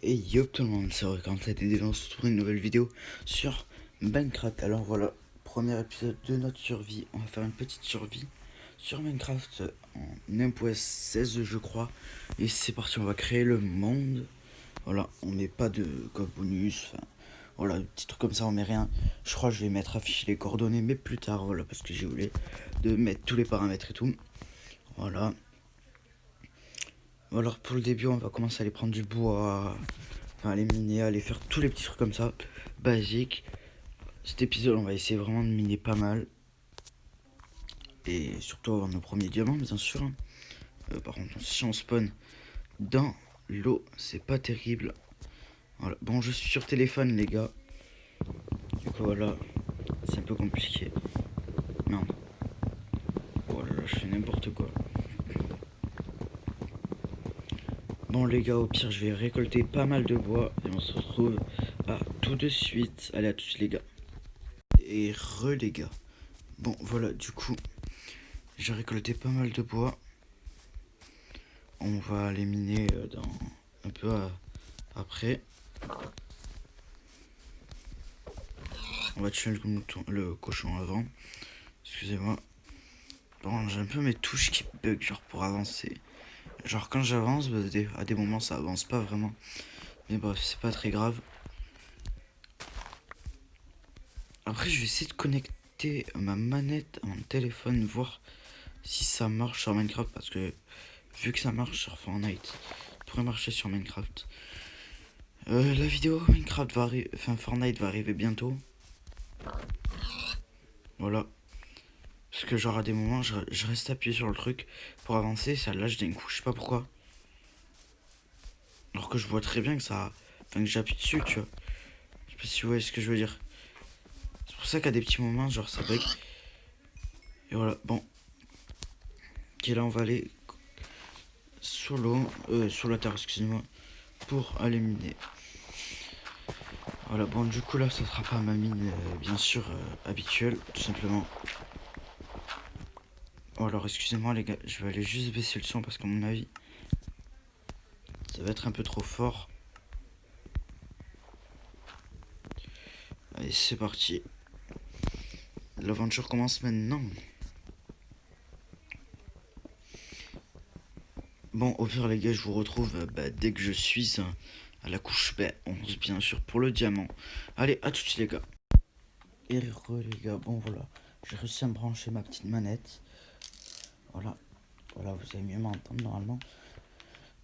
Et yo tout le monde, c'est Requentin et on se retrouve pour une nouvelle vidéo sur Minecraft. Alors voilà, premier épisode de notre survie. On va faire une petite survie sur Minecraft en 1.16 je crois. Et c'est parti, on va créer le monde. Voilà, on met pas de code bonus, enfin voilà, des petits trucs comme ça, on met rien. Je crois que je vais mettre afficher les coordonnées, mais plus tard, voilà, parce que j'ai oublié de mettre tous les paramètres et tout. Voilà. Alors pour le début, on va commencer à aller prendre du bois, enfin aller miner, aller faire tous les petits trucs comme ça, basiques. Cet épisode, on va essayer vraiment de miner pas mal. Et surtout avoir nos premiers diamants, bien sûr. Par contre, si on spawn dans l'eau, c'est pas terrible. Voilà. Bon, je suis sur téléphone, les gars. Du coup, voilà. C'est un peu compliqué. Merde. Oh là là, je fais n'importe quoi. Bon, les gars, au pire, je vais récolter pas mal de bois. Et on se retrouve à tout de suite. Allez, à tout de suite, les gars. Et les gars. Bon, voilà, du coup, j'ai récolté pas mal de bois. On va les miner dans un peu après. On va tuer le cochon avant. Excusez-moi. Bon, j'ai un peu mes touches qui bug, genre pour avancer. Genre quand j'avance, bah, à des moments ça avance pas vraiment. Mais bref, c'est pas très grave. Après, je vais essayer de connecter ma manette à mon téléphone, voir si ça marche sur Minecraft. Parce que vu que ça marche sur Fortnite, ça pourrait marcher sur Minecraft. La vidéo Minecraft va arriver, enfin Fortnite va arriver bientôt. Voilà. Parce que genre à des moments, je reste appuyé sur le truc pour avancer, ça lâche d'un coup, je sais pas pourquoi. Alors que je vois très bien que ça... Enfin que j'appuie dessus, tu vois. Je sais pas si vous voyez ce que je veux dire. C'est pour ça qu'à des petits moments, genre ça bug. Et voilà, bon. Ok, là on va aller sous l'eau, sous la terre, excusez-moi, pour aller miner. Voilà, bon du coup là ça sera pas ma mine, bien sûr, habituelle, tout simplement. Oh, alors excusez-moi les gars, je vais aller juste baisser le son parce qu'à mon avis, ça va être un peu trop fort. Allez, c'est parti. L'aventure commence maintenant. Bon, au pire les gars, je vous retrouve dès que je suis à la couche 11, bien sûr, pour le diamant. Allez, à tout de suite les gars. Et les gars, bon voilà, j'ai réussi à me brancher ma petite manette. Voilà, voilà, vous allez mieux m'entendre normalement.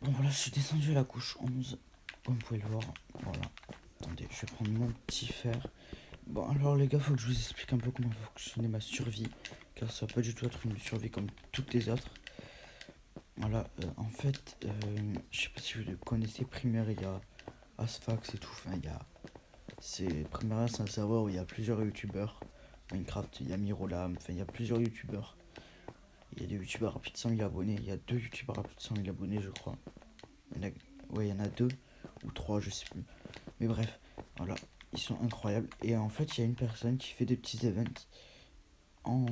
Bon voilà, je suis descendu à la couche 11, comme vous pouvez le voir. Voilà, attendez, je vais prendre mon petit fer. Bon alors les gars, faut que je vous explique un peu comment fonctionner ma survie, car ça va pas du tout être une survie comme toutes les autres. Voilà, en fait, je sais pas si vous connaissez Primera, il y a Asfax et tout, enfin il y a... Primera, c'est un serveur où il y a plusieurs youtubeurs. Minecraft, il y a Mirolam, enfin il y a plusieurs youtubeurs. Il y a des youtubeurs à plus de 100 000 abonnés, il y a deux youtubeurs à plus de 100 000 abonnés je crois. Ouais, il y en a deux ou trois, je sais plus. Mais bref, voilà, ils sont incroyables. Et en fait, il y a une personne qui fait des petits events en,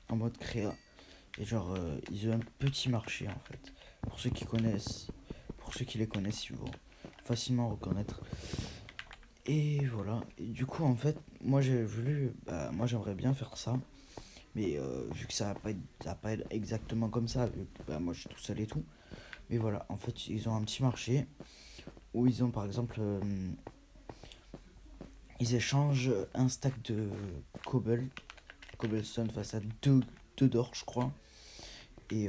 en mode créa. Et genre, ils ont un petit marché en fait. Pour ceux qui connaissent, pour ceux qui les connaissent, ils vont facilement reconnaître. Et voilà. Et du coup, en fait, moi j'ai voulu, moi j'aimerais bien faire ça. Mais vu que ça va pas être exactement comme ça, vu que moi je suis tout seul et tout. Mais voilà, en fait, ils ont un petit marché où ils ont par exemple, ils échangent un stack de cobblestone face à deux d'or, je crois. Et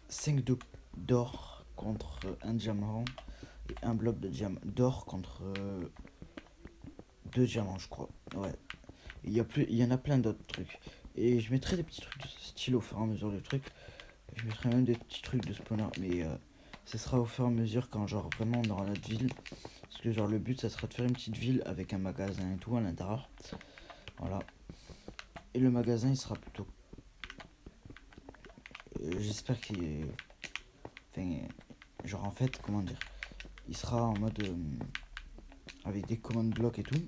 5 d'or contre un diamant. Et un bloc d'or contre 2 diamants, je crois. Ouais. Il y en a plein d'autres trucs. Et je mettrai des petits trucs de ce style au fur et à mesure du truc. Je mettrai même des petits trucs de spawner. Mais ce sera au fur et à mesure quand genre vraiment on aura notre ville. Parce que genre le but ça sera de faire une petite ville avec un magasin et tout à l'intérieur. Voilà. Et le magasin il sera plutôt... j'espère qu'il est... Enfin, genre en fait, comment dire, il sera en mode avec des commandes blocs et tout.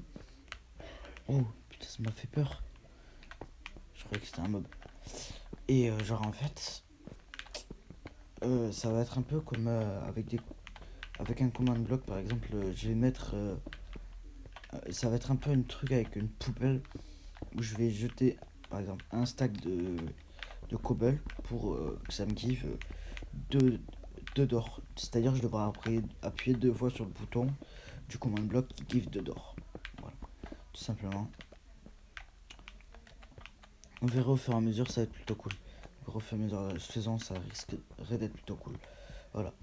Oh putain, ça m'a fait peur. Je croyais que c'était un mob. Et genre en fait, ça va être un peu comme avec avec un command block par exemple, je vais mettre ça va être un peu un truc avec une poubelle où je vais jeter par exemple un stack de cobble pour que ça me give deux d'or. C'est-à-dire je devrais après appuyer 2 fois sur le bouton du command block qui give 2 d'or. Voilà, tout simplement. On verra au fur et à mesure, ça va être plutôt cool. On verra au fur et à mesure faisant, ça risquerait d'être plutôt cool. Voilà.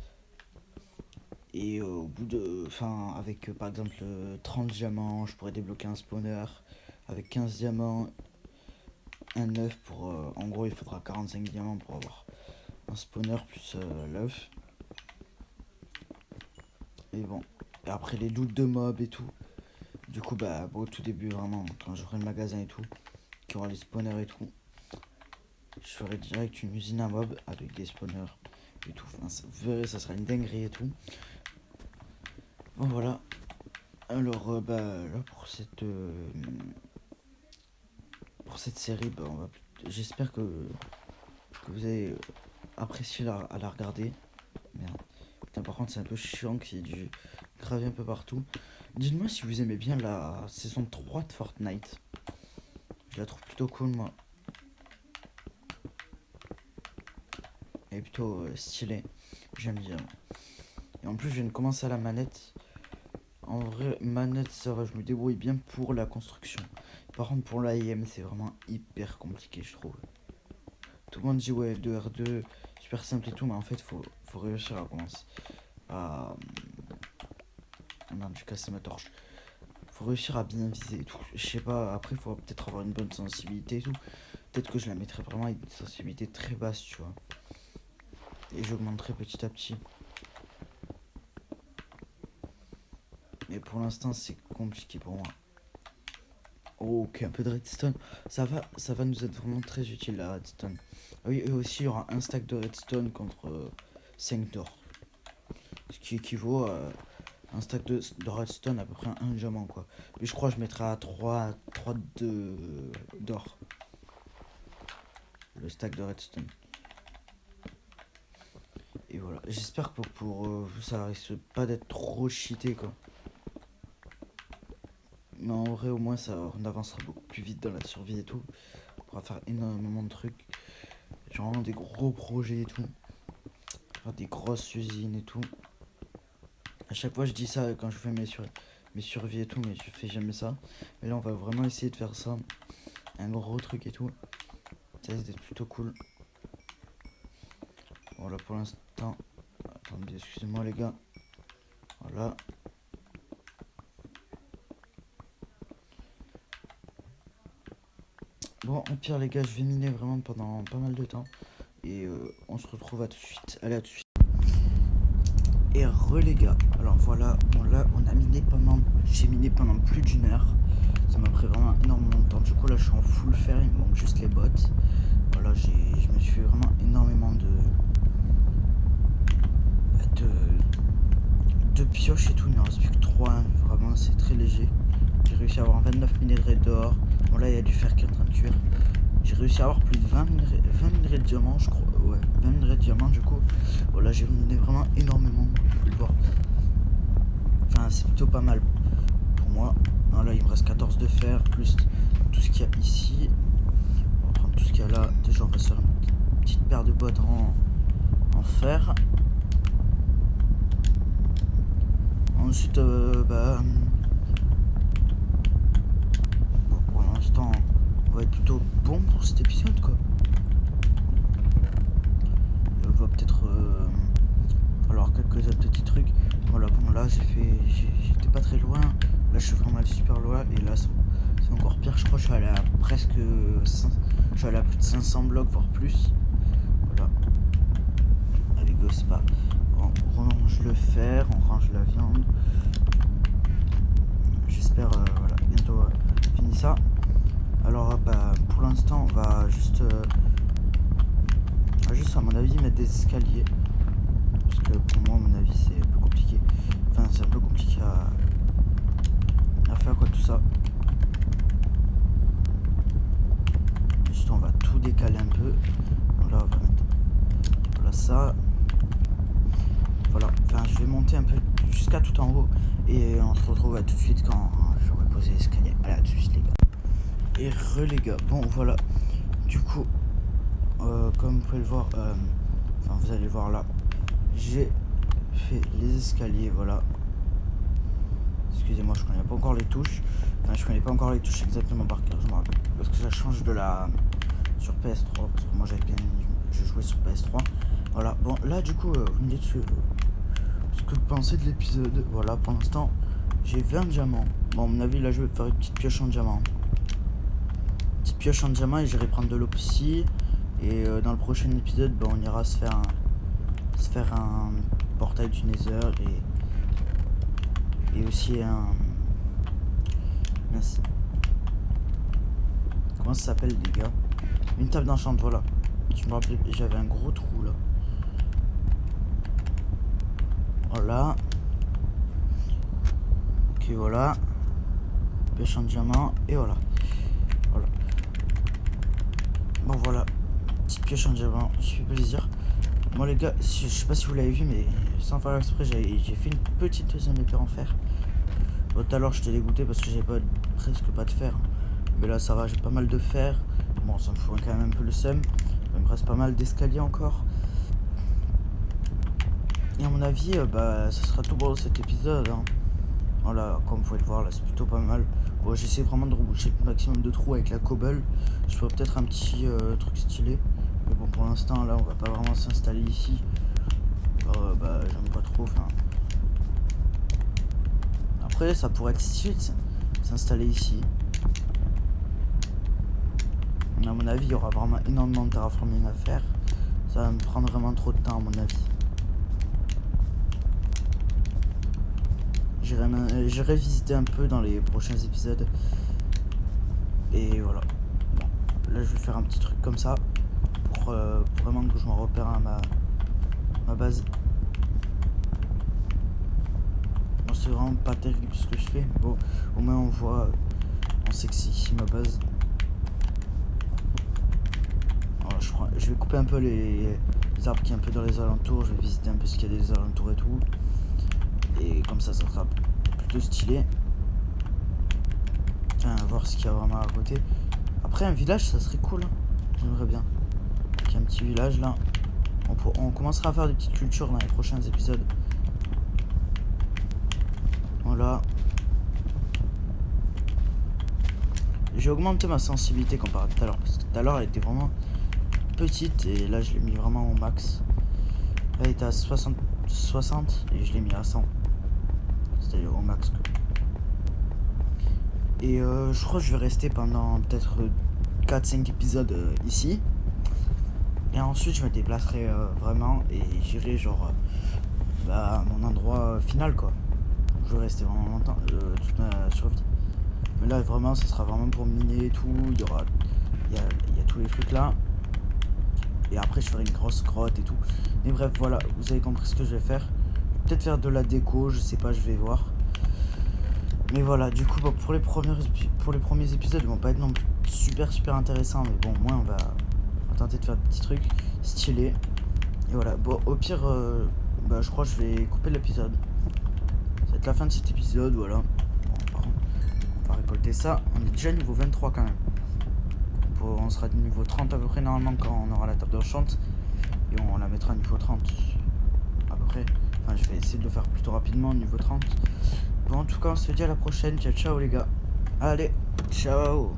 Et au bout de. Enfin, avec par exemple 30 diamants, je pourrais débloquer un spawner. Avec 15 diamants, un œuf pour. En gros, il faudra 45 diamants pour avoir un spawner plus l'œuf. Et bon. Et après les loots de mobs et tout. Du coup, bah, au tout début, vraiment, quand j'aurai le magasin et tout, qu'il y aura les spawners et tout, je ferai direct une usine à mobs avec des spawners et tout. Enfin, vous verrez, ça sera une dinguerie et tout. Bon, voilà. Alors, bah, là, pour cette série, bah, j'espère que vous avez apprécié à la regarder. Merde. Putain, par contre, c'est un peu chiant qu'il y ait du gravier un peu partout. Dites-moi si vous aimez bien la saison 3 de Fortnite. Je la trouve plutôt cool, moi. Elle est plutôt stylée. J'aime bien. Et en plus, je viens de commencer à la manette. En vrai, manette, ça va, je me débrouille bien pour la construction. Par contre, pour l'AIM, c'est vraiment hyper compliqué, je trouve. Tout le monde dit, ouais, L2R2, super simple et tout, mais en fait, faut réussir à commencer. Ah merde, j'ai cassé ma torche. Faut réussir à bien viser et tout. Je sais pas, après, faut peut-être avoir une bonne sensibilité et tout. Peut-être que je la mettrai vraiment avec une sensibilité très basse, tu vois. Et j'augmenterai petit à petit. Mais pour l'instant, c'est compliqué pour moi. Oh, ok, un peu de redstone. Ça va nous être vraiment très utile la redstone. Ah oui, et aussi, il y aura un stack de redstone contre 5 d'or. Ce qui équivaut à un stack de redstone à peu près un diamant, quoi. Mais je crois que je mettrai à 3 d'or. Le stack de redstone. Et voilà. J'espère que pour vous, ça risque pas d'être trop cheaté, quoi. Mais en vrai, au moins, on avancera beaucoup plus vite dans la survie et tout. On pourra faire énormément de trucs. Genre vraiment des gros projets et tout. Faire des grosses usines et tout. À chaque fois, je dis ça quand je fais mes survies et tout, mais je fais jamais ça. Mais là, on va vraiment essayer de faire ça. Un gros truc et tout. Ça risque d'être plutôt cool. Voilà, pour l'instant. Attendez, excusez-moi, les gars. Voilà. Bon, au pire, les gars, je vais miner vraiment pendant pas mal de temps. Et on se retrouve à tout de suite. Allez, à tout de suite. Et les gars. Alors voilà, bon là, j'ai miné pendant plus d'1 heure. Ça m'a pris vraiment énormément de temps. Du coup, là, je suis en full fer. Il me manque juste les bottes. Voilà, je me suis fait vraiment énormément de pioches et tout. Il ne reste plus que 3. Hein. Vraiment, c'est très léger. J'ai réussi à avoir 29 minerais d'or. Bon, là, il y a du fer qui est en train de cuire. J'ai réussi à avoir plus de 20 minerais de diamant, je crois. Ouais, 20 minerais de diamant, du coup. Voilà, j'ai miné vraiment énormément. Vous pouvez le voir. Enfin, c'est plutôt pas mal pour moi. Voilà, il me reste 14 de fer, plus tout ce qu'il y a ici. On va prendre tout ce qu'il y a là. Déjà, on va se faire une petite paire de bottes en fer. Ensuite, pour l'instant, on va être plutôt bon pour cet épisode, quoi. Et on va peut-être falloir quelques petits trucs. Voilà, bon, là, j'étais pas très loin. Là, je suis vraiment super loin. Et là, c'est encore pire. Je crois que je suis allé à je suis allé à plus de 500 blocs, voire plus. Voilà. Allez, go, c'est pas. On range le fer, on range la viande. J'espère, voilà, bientôt fini ça. Alors, bah, pour l'instant, on va juste, à mon avis, mettre des escaliers. Parce que pour moi, à mon avis, c'est un peu compliqué. Enfin, c'est un peu compliqué à faire, quoi, tout ça. Juste, on va tout décaler un peu. Voilà, on va mettre. Voilà ça. Voilà, enfin, je vais monter un peu jusqu'à tout en haut. Et on se retrouve tout de suite quand j'aurai posé l'escalier. Allez, à tout de suite les gars. Et les gars, bon voilà. Du coup, comme vous pouvez le voir, enfin vous allez voir là, j'ai fait les escaliers, voilà. Excusez-moi, je connais pas encore les touches. Enfin, je connais pas encore les touches exactement par cœur, je me rappelle. Parce que ça change de la... sur PS3, parce que moi je jouais sur PS3. Voilà, bon là du coup, vous me dites ce que vous pensez de l'épisode. Voilà, pour l'instant, j'ai 20 diamants. Bon, à mon avis, là je vais faire une petite pioche en diamant. Petite pioche en diamant et j'irai prendre de l'opsie. Et dans le prochain épisode, bah, on ira se faire un portail du Nether et aussi un... Mince. Comment ça s'appelle les gars? Une table d'enchant, voilà. Je me rappelais, j'avais un gros trou là. Voilà. Ok, voilà. Pioche en diamant et voilà. Voilà. Bon voilà. Petite pioche en diamant, je fais plaisir. Moi les gars, je sais pas si vous l'avez vu, mais sans faire exprès, j'ai fait une petite deuxième épée en fer. Bon, tout à l'heure j'étais dégoûté parce que j'avais presque pas de fer. Mais là ça va, j'ai pas mal de fer. Bon, ça me fout quand même un peu le seum. Il me reste pas mal d'escaliers encore. Et à mon avis, bah ça sera tout pour cet épisode. Hein. Voilà, comme vous pouvez le voir là, c'est plutôt pas mal. Bon, j'essaie vraiment de reboucher le maximum de trous avec la cobble. Je ferai peut-être un petit truc stylé. Mais bon, pour l'instant là, on va pas vraiment s'installer ici. Bah j'aime pas trop. Enfin, après, ça pourrait être stylé de s'installer ici. Mais à mon avis, il y aura vraiment énormément de terraforming à faire. Ça va me prendre vraiment trop de temps à mon avis. J'irai visiter un peu dans les prochains épisodes. Et voilà. Bon, là, je vais faire un petit truc comme ça. Pour vraiment que je me repère à ma base. Bon, c'est vraiment pas terrible ce que je fais. Bon, au moins on voit. On sait que c'est ici ma base. Alors, je vais couper un peu les arbres qui sont un peu dans les alentours. Je vais visiter un peu ce qu'il y a des alentours et tout. Et comme ça sera plutôt stylé. Tiens, voir ce qu'il y a vraiment à côté. Après, un village, ça serait cool. Hein. J'aimerais bien. Il y a un petit village là. On commencera à faire des petites cultures dans les prochains épisodes. Voilà. J'ai augmenté ma sensibilité comparé à tout à l'heure. Parce que tout à l'heure, elle était vraiment petite. Et là, je l'ai mis vraiment au max. Elle était à 60 et je l'ai mis à 100. C'est-à-dire au max. Et je crois que je vais rester pendant peut-être 4-5 épisodes ici. Et ensuite je me déplacerai vraiment et j'irai genre à mon endroit final quoi. Je vais rester vraiment longtemps, toute ma survie. Mais là vraiment ça sera vraiment pour miner et tout. Il y a tous les trucs là. Et après je ferai une grosse grotte et tout. Mais bref voilà, vous avez compris ce que je vais faire. Peut-être faire de la déco, je sais pas, je vais voir. Mais voilà, du coup, pour les premiers épisodes, ils vont pas être non plus super intéressants. Mais bon, au moins, on va tenter de faire des petits trucs stylés. Et voilà, bon, au pire, bah, je crois que je vais couper l'épisode. Ça va être la fin de cet épisode, voilà. Bon, par contre, on va récolter ça. On est déjà niveau 23 quand même. On sera niveau 30 à peu près normalement quand on aura la table d'enchant. Et on la mettra niveau 30 à peu près. Enfin, je vais essayer de le faire plutôt rapidement, niveau 30. Bon, en tout cas, on se dit à la prochaine. Ciao, ciao les gars. Allez, ciao.